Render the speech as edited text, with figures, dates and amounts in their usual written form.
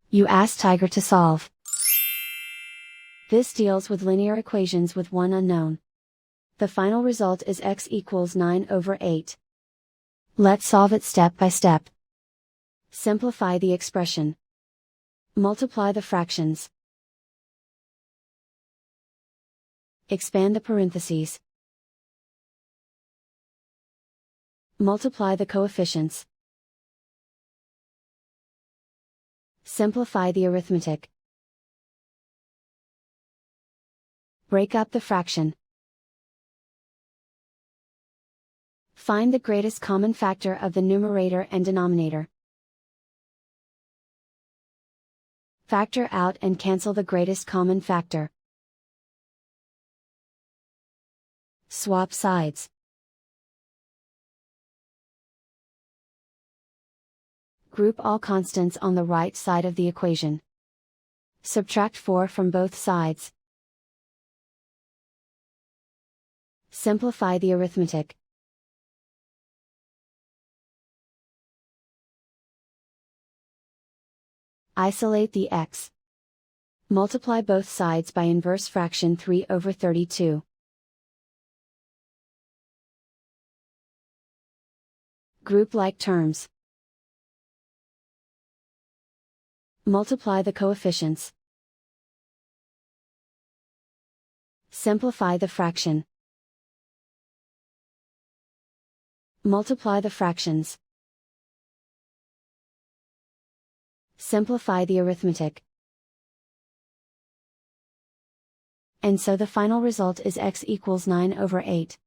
You ask Tiger to solve. This deals with linear equations with one unknown. The final result is x equals 9/8. Let's solve it step by step. Simplify the expression. Multiply the fractions. Expand the parentheses. Multiply the coefficients. Simplify the arithmetic. Break up the fraction. Find the greatest common factor of the numerator and denominator. Factor out and cancel the greatest common factor. Swap sides. Group all constants on the right side of the equation. Subtract 4 from both sides. Simplify the arithmetic. Isolate the x. Multiply both sides by inverse fraction 3/32. Group like terms. Multiply the coefficients. Simplify the fraction. Multiply the fractions. Simplify the arithmetic. And so the final result is x equals 9/8.